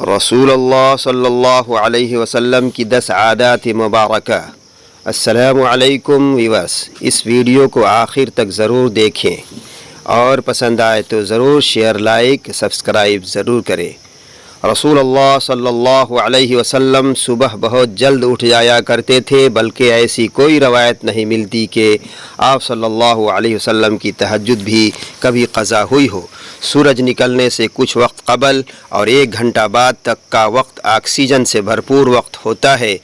رسول اللہ صلی اللہ علیہ وسلم کی 10 عادات مبارکہ۔ السلام علیکم ویورس، اس ویڈیو کو آخر تک ضرور دیکھیں اور پسند آئے تو ضرور شیئر، لائک، سبسکرائب ضرور کریں۔ رسول اللہ صلی اللہ علیہ وسلم صبح بہت جلد اٹھ جایا کرتے تھے، بلکہ ایسی کوئی روایت نہیں ملتی کہ آپ صلی اللہ علیہ وسلم کی تہجد بھی کبھی قضا ہوئی ہو۔ سورج نکلنے سے کچھ وقت قبل اور 1 گھنٹہ بعد تک کا وقت آکسیجن سے بھرپور وقت ہوتا ہے۔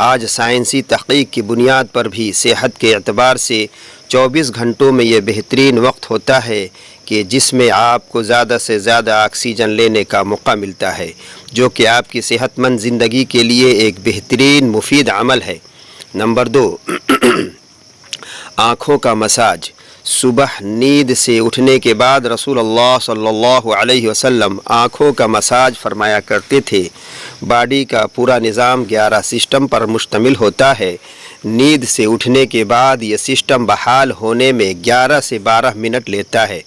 آج سائنسی تحقیق کی بنیاد پر بھی صحت کے اعتبار سے 24 گھنٹوں میں یہ بہترین وقت ہوتا ہے کہ جس میں آپ کو زیادہ سے زیادہ آکسیجن لینے کا موقع ملتا ہے، جو کہ آپ کی صحت مند زندگی کے لیے ایک بہترین مفید عمل ہے۔ نمبر 2، آنکھوں کا مساج۔ صبح نیند سے اٹھنے کے بعد رسول اللہ صلی اللہ علیہ وسلم آنکھوں کا مساج فرمایا کرتے تھے۔ باڈی کا پورا نظام 11 سسٹم پر مشتمل ہوتا ہے۔ نیند سے اٹھنے کے بعد یہ سسٹم بحال ہونے میں 11 سے 12 منٹ لیتا ہے۔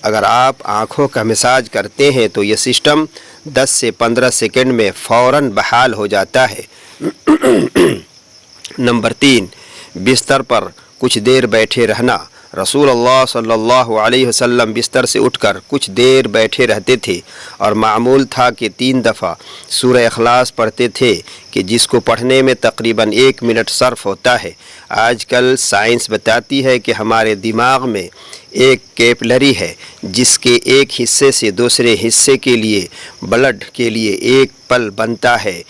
اگر آپ آنکھوں کا مساج کرتے ہیں تو یہ سسٹم 10 سے 15 سیکنڈ میں فوراً بحال ہو جاتا ہے۔ نمبر 3، بستر پر کچھ دیر بیٹھے رہنا۔ رسول اللہ صلی اللہ علیہ وسلم بستر سے اٹھ کر کچھ دیر بیٹھے رہتے تھے اور معمول تھا کہ 3 دفعہ سورہ اخلاص پڑھتے تھے، کہ جس کو پڑھنے میں تقریباً 1 منٹ صرف ہوتا ہے۔ آج کل سائنس بتاتی ہے کہ ہمارے دماغ میں ایک کیپلری ہے، جس کے ایک حصے سے دوسرے حصے کے لیے بلڈ کے لیے ایک پل بنتا ہے۔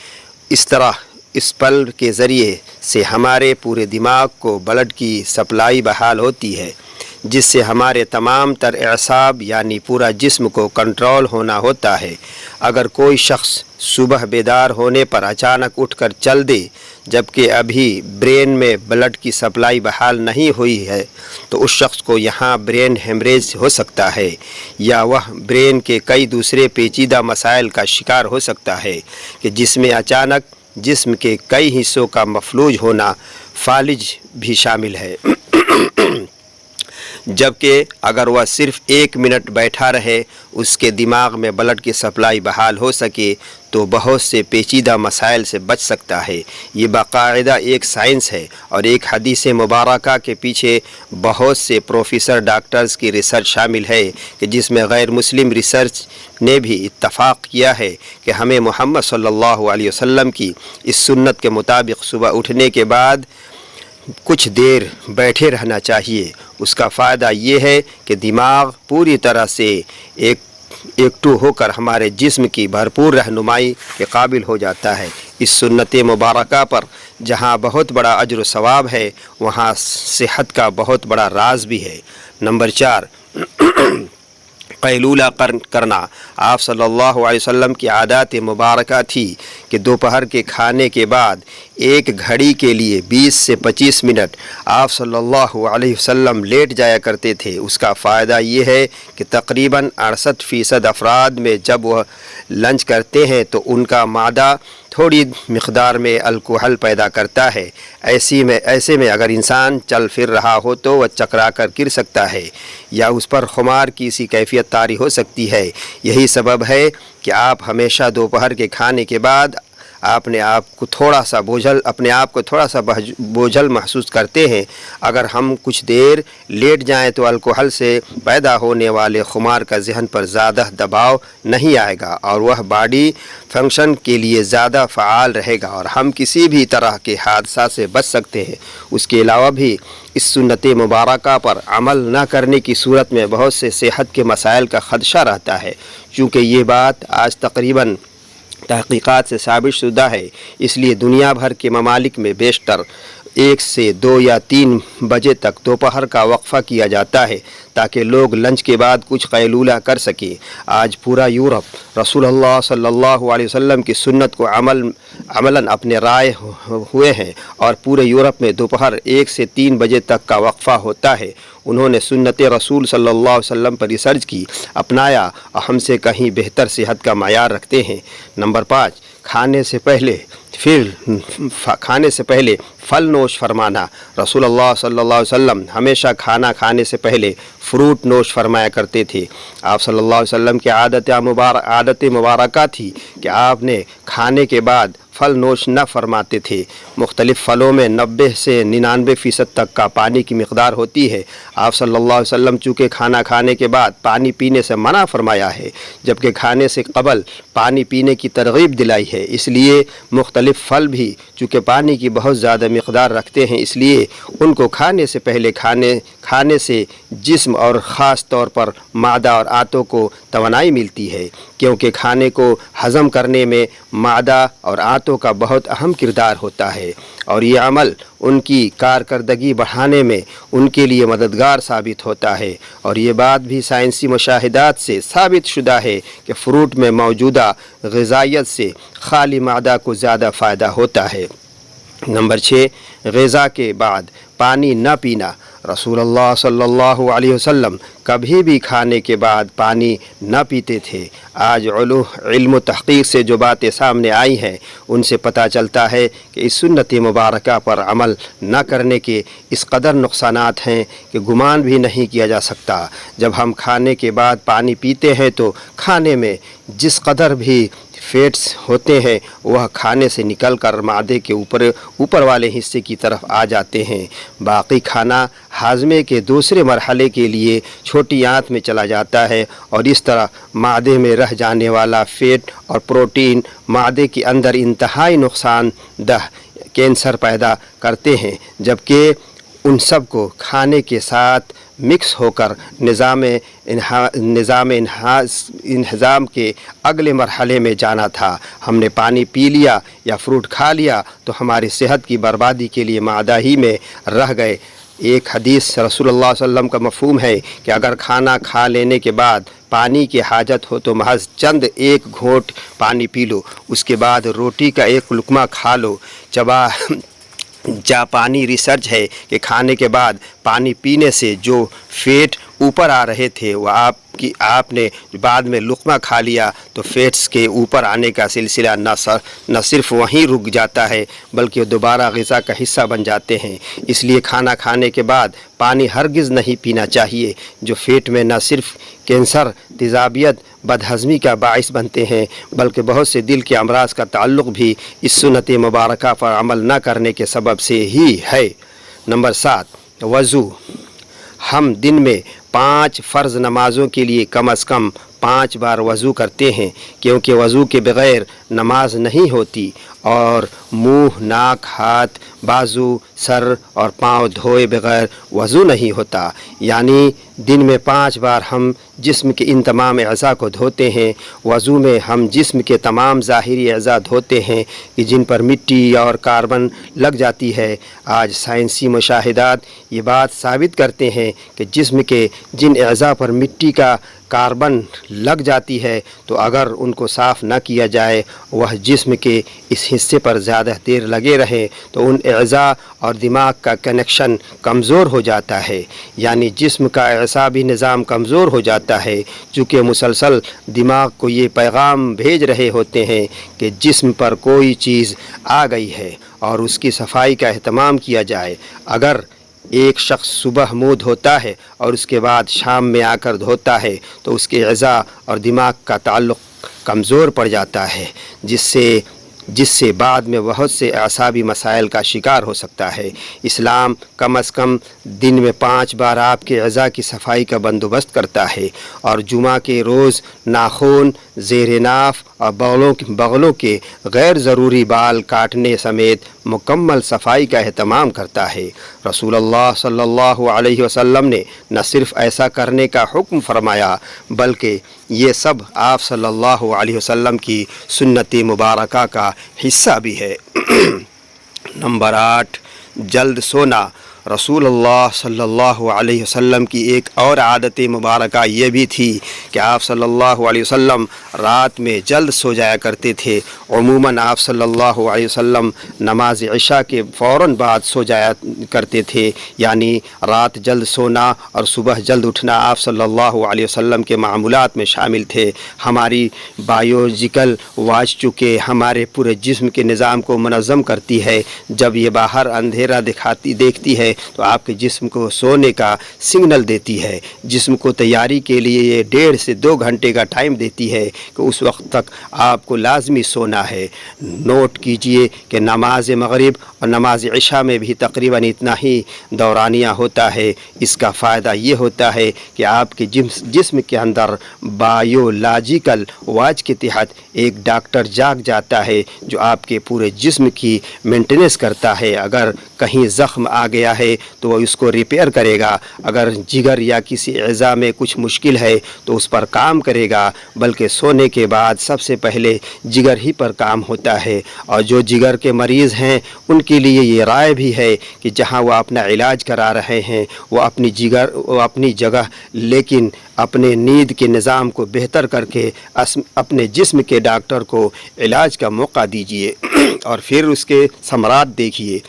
اس طرح اس پل کے ذریعے سے ہمارے پورے دماغ کو بلڈ کی سپلائی بحال ہوتی ہے، جس سے ہمارے تمام تر اعصاب یعنی پورا جسم کو کنٹرول ہونا ہوتا ہے۔ اگر کوئی شخص صبح بیدار ہونے پر اچانک اٹھ کر چل دے جبکہ ابھی برین میں بلڈ کی سپلائی بحال نہیں ہوئی ہے، تو اس شخص کو یہاں برین ہیمریج ہو سکتا ہے، یا وہ برین کے کئی دوسرے پیچیدہ مسائل کا شکار ہو سکتا ہے، کہ جس میں اچانک جسم کے کئی حصوں کا مفلوج ہونا، فالج بھی شامل ہے۔ جبکہ اگر وہ صرف 1 منٹ بیٹھا رہے، اس کے دماغ میں بلڈ کی سپلائی بحال ہو سکے تو بہت سے پیچیدہ مسائل سے بچ سکتا ہے۔ یہ باقاعدہ ایک سائنس ہے اور ایک حدیث مبارکہ کے پیچھے بہت سے پروفیسر ڈاکٹرز کی ریسرچ شامل ہے، کہ جس میں غیر مسلم ریسرچ نے بھی اتفاق کیا ہے کہ ہمیں محمد صلی اللہ علیہ وسلم کی اس سنت کے مطابق صبح اٹھنے کے بعد کچھ دیر بیٹھے رہنا چاہیے۔ اس کا فائدہ یہ ہے کہ دماغ پوری طرح سے ایکٹو ہو کر ہمارے جسم کی بھرپور رہنمائی کے قابل ہو جاتا ہے۔ اس سنت مبارکہ پر جہاں بہت بڑا اجر و ثواب ہے، وہاں صحت کا بہت بڑا راز بھی ہے۔ نمبر 4، قیلولہ کرنا۔ آپ صلی اللہ علیہ وسلم کی عادات مبارکہ تھی کہ دوپہر کے کھانے کے بعد 1 گھڑی کے لیے 20 سے 25 منٹ آپ صلی اللہ علیہ وسلم لیٹ جایا کرتے تھے۔ اس کا فائدہ یہ ہے کہ تقریباً 68% افراد میں جب وہ لنچ کرتے ہیں تو ان کا معدہ تھوڑی مقدار میں الکحل پیدا کرتا ہے۔ ایسے میں اگر انسان چل پھر رہا ہو تو وہ چکرا کر گر سکتا ہے، یا اس پر خمار کی سی کیفیت طاری ہو سکتی ہے۔ یہی سبب ہے کہ آپ ہمیشہ دوپہر کے کھانے کے بعد اپنے آپ کو تھوڑا سا بوجھل محسوس کرتے ہیں۔ اگر ہم کچھ دیر لیٹ جائیں تو الکحل سے پیدا ہونے والے خمار کا ذہن پر زیادہ دباؤ نہیں آئے گا اور وہ باڈی فنکشن کے لیے زیادہ فعال رہے گا، اور ہم کسی بھی طرح کے حادثات سے بچ سکتے ہیں۔ اس کے علاوہ بھی اس سنت مبارکہ پر عمل نہ کرنے کی صورت میں بہت سے صحت کے مسائل کا خدشہ رہتا ہے۔ چونکہ یہ بات آج تقریباً تحقیقات سے ثابت شدہ ہے، اس لیے دنیا بھر کے ممالک میں بیشتر 1 سے 2 یا 3 بجے تک دوپہر کا وقفہ کیا جاتا ہے، تاکہ لوگ لنچ کے بعد کچھ قیلولہ کر سکیں۔ آج پورا یورپ رسول اللہ صلی اللہ علیہ وسلم کی سنت کو عملاً اپنے رائے ہوئے ہیں، اور پورے یورپ میں دوپہر 1 سے 3 بجے تک کا وقفہ ہوتا ہے۔ انہوں نے سنت رسول صلی اللہ علیہ وسلم پر ریسرچ کی، اپنایا اور ہم سے کہیں بہتر صحت کا معیار رکھتے ہیں۔ نمبر 5، کھانے سے پہلے پھر کھانے سے پہلے پھل نوش فرمانا۔ رسول اللہ صلی اللہ علیہ وسلم ہمیشہ کھانا کھانے سے پہلے فروٹ نوش فرمایا کرتے تھے۔ آپ صلی اللہ علیہ وسلم کی عادت مبارکہ تھی کہ آپ نے کھانے کے بعد پھل نوش نہ فرماتے تھے۔ مختلف پھلوں میں 90 سے 99% تک کا پانی کی مقدار ہوتی ہے۔ آپ صلی اللہ علیہ وسلم چونکہ کھانا کھانے کے بعد پانی پینے سے منع فرمایا ہے، جبکہ کھانے سے قبل پانی پینے کی ترغیب دلائی ہے، اس لیے مختلف پھل بھی چونکہ پانی کی بہت زیادہ مقدار رکھتے ہیں، اس لیے ان کو کھانے سے پہلے کھانے سے جسم اور خاص طور پر معدہ اور آنتوں کو توانائی ملتی ہے، کیونکہ کھانے کو ہضم کرنے میں معدہ اور آنتوں کا بہت اہم کردار ہوتا ہے، اور یہ عمل ان کی کارکردگی بڑھانے میں ان کے لیے مددگار ثابت ہوتا ہے۔ اور یہ بات بھی سائنسی مشاہدات سے ثابت شدہ ہے کہ فروٹ میں موجودہ غذائیت سے خالی معدہ کو زیادہ فائدہ ہوتا ہے۔ نمبر 6، غذا کے بعد پانی نہ پینا۔ رسول اللہ صلی اللہ علیہ وسلم کبھی بھی کھانے کے بعد پانی نہ پیتے تھے۔ آج علم و تحقیق سے جو باتیں سامنے آئی ہیں ان سے پتہ چلتا ہے کہ اس سنت مبارکہ پر عمل نہ کرنے کے اس قدر نقصانات ہیں کہ گمان بھی نہیں کیا جا سکتا۔ جب ہم کھانے کے بعد پانی پیتے ہیں تو کھانے میں جس قدر بھی فیٹس ہوتے ہیں وہ کھانے سے نکل کر معدے کے اوپر والے حصے کی طرف آ جاتے ہیں۔ باقی کھانا ہاضمے کے دوسرے مرحلے کے لیے چھوٹی آنت میں چلا جاتا ہے، اور اس طرح معدے میں رہ جانے والا فیٹ اور پروٹین معدے کے اندر انتہائی نقصان دہ کینسر پیدا کرتے ہیں، جبکہ ان سب کو کھانے کے ساتھ مکس ہو کر نظام انہضام کے اگلے مرحلے میں جانا تھا۔ ہم نے پانی پی لیا یا فروٹ کھا لیا تو ہماری صحت کی بربادی کے لیے معدہ ہی میں رہ گئے۔ ایک حدیث رسول اللہ صلی اللہ علیہ وسلم کا مفہوم ہے کہ اگر کھانا کھا لینے کے بعد پانی کی حاجت ہو تو محض چند ایک گھونٹ پانی پی لو، اس کے بعد روٹی کا ایک لقمہ کھا لو۔ جاپانی ریسرچ ہے کہ کھانے کے بعد پانی پینے سے جو فیٹ اوپر آ رہے تھے وہ آپ نے بعد میں لقمہ کھا لیا تو فیٹس کے اوپر آنے کا سلسلہ نہ صرف وہیں رک جاتا ہے بلکہ دوبارہ غذا کا حصہ بن جاتے ہیں۔ اس لیے کھانا کھانے کے بعد پانی ہرگز نہیں پینا چاہیے، جو فیٹ میں نہ صرف کینسر، تیزابیت، بدہضمی کا باعث بنتے ہیں بلکہ بہت سے دل کے امراض کا تعلق بھی اس سنت مبارکہ پر عمل نہ کرنے کے سبب سے ہی ہے۔ نمبر 7، وضو۔ ہم دن میں 5 فرض نمازوں کے لیے کم از کم 5 بار وضو کرتے ہیں، کیونکہ وضو کے بغیر نماز نہیں ہوتی، اور منہ، ناک، ہاتھ، بازو، سر اور پاؤں دھوئے بغیر وضو نہیں ہوتا۔ یعنی دن میں 5 بار ہم جسم کے ان تمام اعضاء کو دھوتے ہیں۔ وضو میں ہم جسم کے تمام ظاہری اعضاء دھوتے ہیں کہ جن پر مٹی اور کاربن لگ جاتی ہے۔ آج سائنسی مشاہدات یہ بات ثابت کرتے ہیں کہ جسم کے جن اعضاء پر مٹی کا کاربن لگ جاتی ہے تو اگر ان کو صاف نہ کیا جائے، وہ جسم کے اس حصے پر زیادہ دیر لگے رہے تو ان اعضاء اور دماغ کا کنیکشن کمزور ہو جاتا ہے، یعنی جسم کا اعصابی نظام کمزور ہو جاتا ہے، چونکہ مسلسل دماغ کو یہ پیغام بھیج رہے ہوتے ہیں کہ جسم پر کوئی چیز آ گئی ہے اور اس کی صفائی کا اہتمام کیا جائے۔ اگر ایک شخص صبح منہ دھوتا ہے اور اس کے بعد شام میں آ کر دھوتا ہے تو اس کے اعضاء اور دماغ کا تعلق کمزور پڑ جاتا ہے، جس سے بعد میں بہت سے اعصابی مسائل کا شکار ہو سکتا ہے۔ اسلام کم از کم دن میں 5 بار آپ کے اعضاء کی صفائی کا بندوبست کرتا ہے، اور جمعہ کے روز ناخن، زیر ناف اور بغلوں کے غیر ضروری بال کاٹنے سمیت مکمل صفائی کا اہتمام کرتا ہے۔ رسول اللہ صلی اللہ علیہ وسلم نے نہ صرف ایسا کرنے کا حکم فرمایا بلکہ یہ سب آپ صلی اللہ علیہ وسلم کی سنت مبارکہ کا حصہ بھی ہے۔ نمبر 8، جلد سونا۔ رسول اللہ صلی اللہ علیہ وسلم کی ایک اور عادت مبارکہ یہ بھی تھی کہ آپ صلی اللہ علیہ وسلم رات میں جلد سو جایا کرتے تھے۔ عموماً آپ صلی اللہ علیہ وسلم نماز عشاء کے فوراً بعد سو جایا کرتے تھے، یعنی رات جلد سونا اور صبح جلد اٹھنا آپ صلی اللہ علیہ وسلم کے معمولات میں شامل تھے۔ ہماری بایولوجیکل واچ چونکہ ہمارے پورے جسم کے نظام کو منظم کرتی ہے، جب یہ باہر اندھیرا دیکھتی ہے تو آپ کے جسم کو سونے کا سگنل دیتی ہے، جسم کو تیاری کے لیے یہ 1.5 سے 2 گھنٹے کا ٹائم دیتی ہے کہ اس وقت تک آپ کو لازمی سونا ہے۔ نوٹ کیجئے کہ نماز مغرب اور نماز عشاء میں بھی تقریباً اتنا ہی دورانیہ ہوتا ہے۔ اس کا فائدہ یہ ہوتا ہے کہ آپ کے جسم کے اندر بایولوجیکل واچ کے تحت ایک ڈاکٹر جاگ جاتا ہے جو آپ کے پورے جسم کی مینٹیننس کرتا ہے۔ اگر کہیں زخم آ گیا ہے تو وہ اس کو ریپیئر کرے گا، اگر جگر یا کسی اعضاء میں کچھ مشکل ہے تو اس پر کام کرے گا، بلکہ سونے کے بعد سب سے پہلے جگر ہی پر کام ہوتا ہے۔ اور جو جگر کے مریض ہیں ان کے لیے یہ رائے بھی ہے کہ جہاں وہ اپنا علاج کرا رہے ہیں وہ اپنی جگہ لیکن اپنے نیند کے نظام کو بہتر کر کے اپنے جسم کے ڈاکٹر کو علاج کا موقع دیجیے اور پھر اس کے ثمرات دیکھیے۔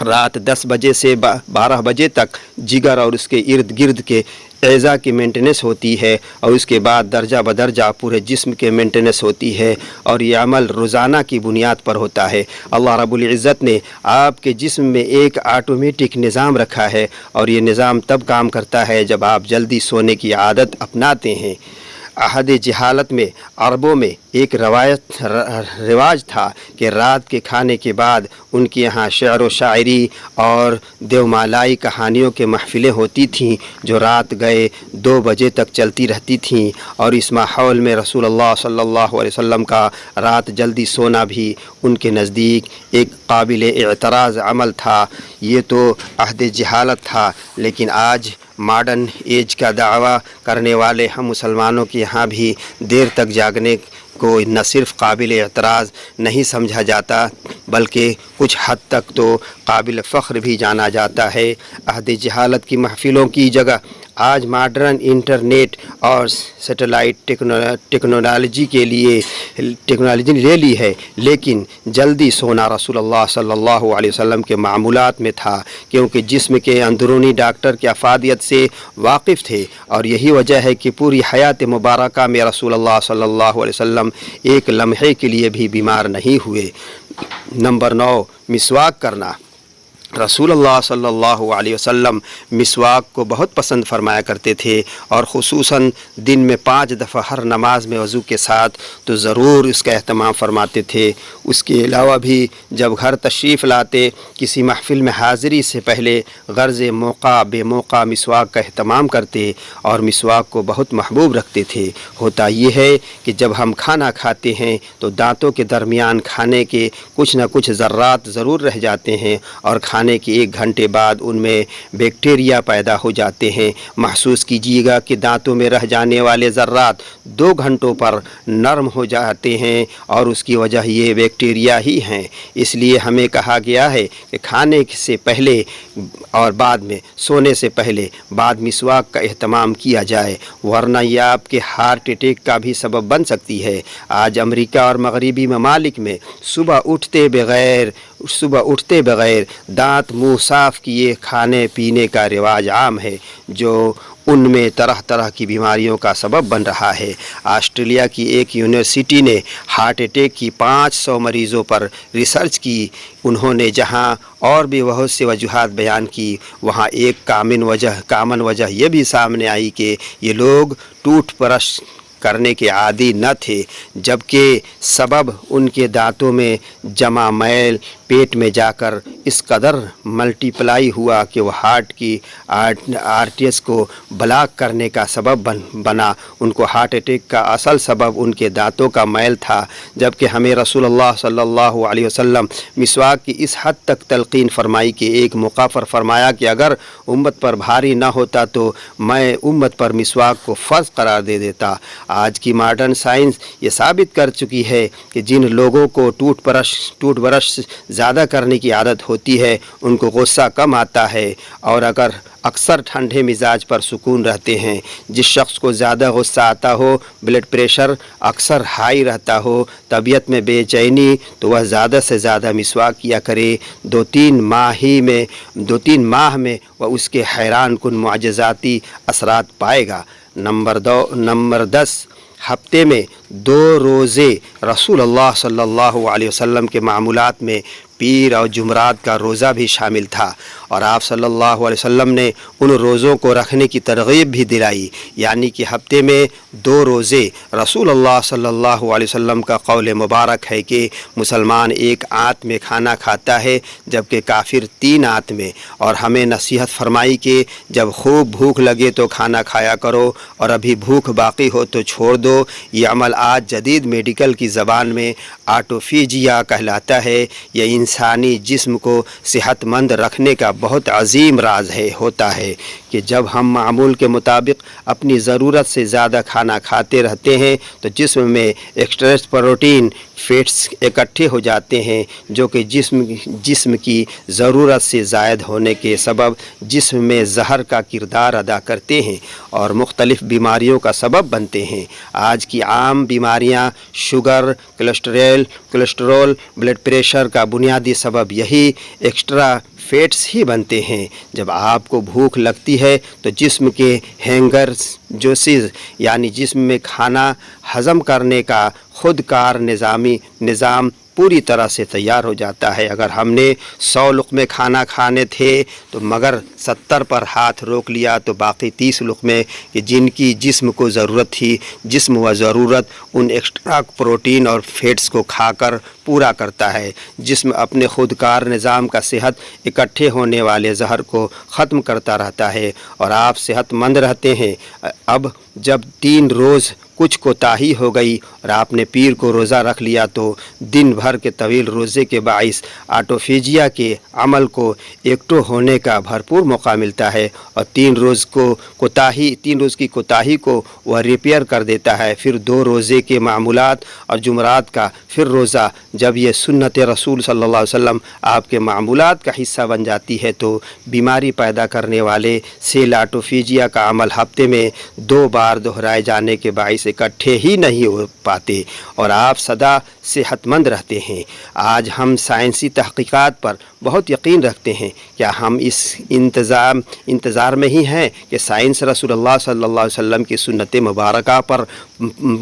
رات 10 بجے سے 12 بجے تک جگر اور اس کے ارد گرد کے اعضاء کی مینٹیننس ہوتی ہے اور اس کے بعد درجہ بدرجہ پورے جسم کے مینٹیننس ہوتی ہے، اور یہ عمل روزانہ کی بنیاد پر ہوتا ہے۔ اللہ رب العزت نے آپ کے جسم میں ایک آٹومیٹک نظام رکھا ہے، اور یہ نظام تب کام کرتا ہے جب آپ جلدی سونے کی عادت اپناتے ہیں۔ عہد جہالت میں عربوں میں ایک رواج تھا کہ رات کے کھانے کے بعد ان کے یہاں شعر و شاعری اور دیومالائی کہانیوں کے محفلیں ہوتی تھیں جو رات گئے 2 بجے تک چلتی رہتی تھیں، اور اس ماحول میں رسول اللہ صلی اللہ علیہ وسلم کا رات جلدی سونا بھی ان کے نزدیک ایک قابل اعتراض عمل تھا۔ یہ تو عہد جہالت تھا، لیکن آج ماڈرن ایج کا دعویٰ کرنے والے ہم مسلمانوں کے یہاں بھی دیر تک جاگنے کو نہ صرف قابل اعتراض نہیں سمجھا جاتا بلکہ کچھ حد تک تو قابل فخر بھی جانا جاتا ہے۔ عہد جہالت کی محفلوں کی جگہ آج ماڈرن انٹرنیٹ اور سیٹلائٹ ٹیکنالوجی لے لی ہے، لیکن جلدی سونا رسول اللہ صلی اللہ علیہ وسلم کے معمولات میں تھا، کیونکہ جسم کے اندرونی ڈاکٹر کی افادیت سے واقف تھے، اور یہی وجہ ہے کہ پوری حیات مبارکہ میں رسول اللہ صلی اللہ علیہ وسلم ایک لمحے کے لیے بھی بیمار نہیں ہوئے۔ نمبر 9، مسواک کرنا۔ رسول اللہ صلی اللہ علیہ وسلم مسواک کو بہت پسند فرمایا کرتے تھے، اور خصوصاً دن میں 5 دفعہ ہر نماز میں وضو کے ساتھ تو ضرور اس کا اہتمام فرماتے تھے۔ اس کے علاوہ بھی جب گھر تشریف لاتے کسی محفل میں حاضری سے پہلے غرض موقع بے موقع مسواک کا اہتمام کرتے اور مسواک کو بہت محبوب رکھتے تھے۔ ہوتا یہ ہے کہ جب ہم کھانا کھاتے ہیں تو دانتوں کے درمیان کھانے کے کچھ نہ کچھ ذرات ضرور رہ جاتے ہیں، اور کھانے کے 1 گھنٹے بعد ان میں بیکٹیریا پیدا ہو جاتے ہیں۔ محسوس کیجیے گا کہ دانتوں میں رہ جانے والے ذرات 2 گھنٹوں پر نرم ہو جاتے ہیں، اور اس کی وجہ یہ بیکٹیریا ہی ہیں۔ اس لیے ہمیں کہا گیا ہے کہ کھانے سے پہلے اور بعد میں سونے سے پہلے بعد مسواک کا اہتمام کیا جائے، ورنہ یہ آپ کے ہارٹ اٹیک کا بھی سبب بن سکتی ہے۔ آج امریکہ اور مغربی ممالک میں صبح اٹھتے بغیر دانت منہ صاف کیے کھانے پینے کا رواج عام ہے، جو ان میں طرح طرح کی بیماریوں کا سبب بن رہا ہے۔ آسٹریلیا کی ایک یونیورسٹی نے ہارٹ اٹیک کی 500 مریضوں پر ریسرچ کی۔ انہوں نے جہاں اور بھی بہت سے وجوہات بیان کی، وہاں ایک کامن وجہ یہ بھی سامنے آئی کہ یہ لوگ ٹوتھ برش کرنے کے عادی نہ تھے، جبکہ سبب ان کے دانتوں میں جمع میل پیٹ میں جا کر اس قدر ملٹی پلائی ہوا کہ وہ ہارٹ کی آرٹریز کو بلاک کرنے کا سبب بنا۔ ان کو ہارٹ اٹیک کا اصل سبب ان کے دانتوں کا میل تھا، جبکہ ہمیں رسول اللہ صلی اللہ علیہ وسلم مسواک کی اس حد تک تلقین فرمائی کہ ایک موقع پر فرمایا کہ اگر امت پر بھاری نہ ہوتا تو میں امت پر مسواک کو فرض قرار دے دیتا۔ آج کی ماڈرن سائنس یہ ثابت کر چکی ہے کہ جن لوگوں کو ٹوتھ برش زیادہ کرنے کی عادت ہوتی ہے ان کو غصہ کم آتا ہے، اور اگر اکثر ٹھنڈے مزاج پر سکون رہتے ہیں۔ جس شخص کو زیادہ غصہ آتا ہو، بلڈ پریشر اکثر ہائی رہتا ہو، طبیعت میں بے چینی، تو وہ زیادہ سے زیادہ مسواک کیا کرے۔ دو تین ماہ میں وہ اس کے حیران کن معجزاتی اثرات پائے گا۔ نمبر 10، ہفتے میں 2 روزے۔ رسول اللہ صلی اللہ علیہ وسلم کے معمولات میں پیر اور جمعرات کا روزہ بھی شامل تھا، اور آپ صلی اللہ علیہ وسلم نے ان روزوں کو رکھنے کی ترغیب بھی دلائی، یعنی کہ ہفتے میں 2 روزے۔ رسول اللہ صلی اللہ علیہ وسلم کا قول مبارک ہے کہ مسلمان 1 آنت میں کھانا کھاتا ہے جبکہ کافر 3 آنت میں، اور ہمیں نصیحت فرمائی کہ جب خوب بھوک لگے تو کھانا کھایا کرو، اور ابھی بھوک باقی ہو تو چھوڑ دو۔ یہ عمل آج جدید میڈیکل کی زبان میں آٹوفیجیا کہلاتا ہے۔ یہ انسانی جسم کو صحت مند رکھنے کا بہت عظیم راز ہوتا ہے کہ جب ہم معمول کے مطابق اپنی ضرورت سے زیادہ کھانا کھاتے رہتے ہیں تو جسم میں ایکسٹریس پروٹین فیٹس اکٹھے ہو جاتے ہیں، جو کہ جسم کی ضرورت سے زائد ہونے کے سبب جسم میں زہر کا کردار ادا کرتے ہیں اور مختلف بیماریوں کا سبب بنتے ہیں۔ آج کی عام بیماریاں شوگر، کولیسٹرول، بلڈ پریشر کا بنیادی سبب یہی ایکسٹرا فیٹس ہی بنتے ہیں۔ جب آپ کو بھوک لگتی ہے تو جسم کے ہینگرز جوسز یعنی جسم میں کھانا ہضم کرنے کا خود کار نظام پوری طرح سے تیار ہو جاتا ہے۔ اگر ہم نے 100 لقمے کھانا کھانے تھے تو مگر 70 پر ہاتھ روک لیا تو باقی 30 لقمے کہ جن کی جسم کو ضرورت تھی، جسم و ضرورت ان ایکسٹرا پروٹین اور فیٹس کو کھا کر پورا کرتا ہے۔ جسم اپنے خود کار نظام کا صحت اکٹھے ہونے والے زہر کو ختم کرتا رہتا ہے اور آپ صحت مند رہتے ہیں۔ اب جب 3 روز کچھ کوتاہی ہو گئی اور آپ نے پیر کو روزہ رکھ لیا تو دن بھر کے طویل روزے کے باعث آٹوفیجیا کے عمل کو ایکٹو ہونے کا بھرپور موقع ملتا ہے اور 3 روز کی کوتاہی کو وہ ریپیئر کر دیتا ہے۔ پھر 2 روزے کے معمولات اور جمعرات کا پھر روزہ، جب یہ سنت رسول صلی اللہ علیہ وسلم آپ کے معمولات کا حصہ بن جاتی ہے تو بیماری پیدا کرنے والے سیل آٹوفیجیا کا عمل ہفتے میں 2 بار دہرائے جانے کے باعث اکٹھے ہی نہیں ہو پاتے اور آپ سدا صحت مند رہتے ہیں۔ آج ہم سائنسی تحقیقات پر بہت یقین رکھتے ہیں۔ کیا ہم اس انتظار میں ہی ہیں کہ سائنس رسول اللہ صلی اللہ علیہ وسلم کی سنت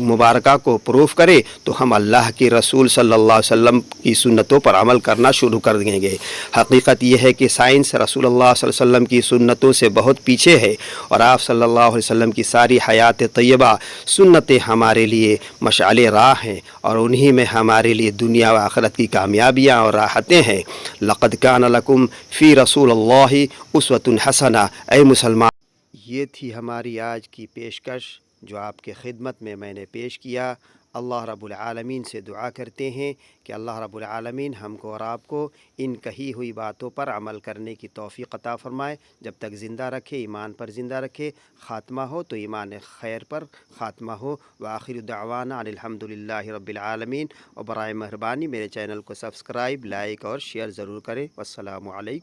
مبارکہ کو پروف کرے تو ہم اللہ کے رسول صلی اللہ علیہ وسلم کی سنتوں پر عمل کرنا شروع کر دیں گے۔ حقیقت یہ ہے کہ سائنس رسول اللہ صلی اللہ علیہ وسلم کی سنتوں سے بہت پیچھے ہے اور آپ صلی اللہ علیہ وسلم کی ساری حیات طیبہ سنتیں ہمارے لیے مشعل راہ ہیں اور انہی میں ہمارے لیے دنیا و آخرت کی کامیابیاں اور راحتیں ہیں۔ لقد کان لکم فی رسول اللہ اسوۃ حسنہ۔ اے مسلمان، یہ تھی ہماری آج کی پیشکش جو آپ کے خدمت میں نے پیش کیا۔ اللہ رب العالمین سے دعا کرتے ہیں کہ اللہ رب العالمین ہم کو اور آپ کو ان کہی ہوئی باتوں پر عمل کرنے کی توفیق عطا فرمائے، جب تک زندہ رکھے، ایمان پر زندہ رکھے، خاتمہ ہو تو ایمان خیر پر خاتمہ ہو۔ وآخر دعوانا ان الحمدللہ رب العالمین۔ اور برائے مہربانی میرے چینل کو سبسکرائب، لائک اور شیئر ضرور کریں۔ والسلام علیکم۔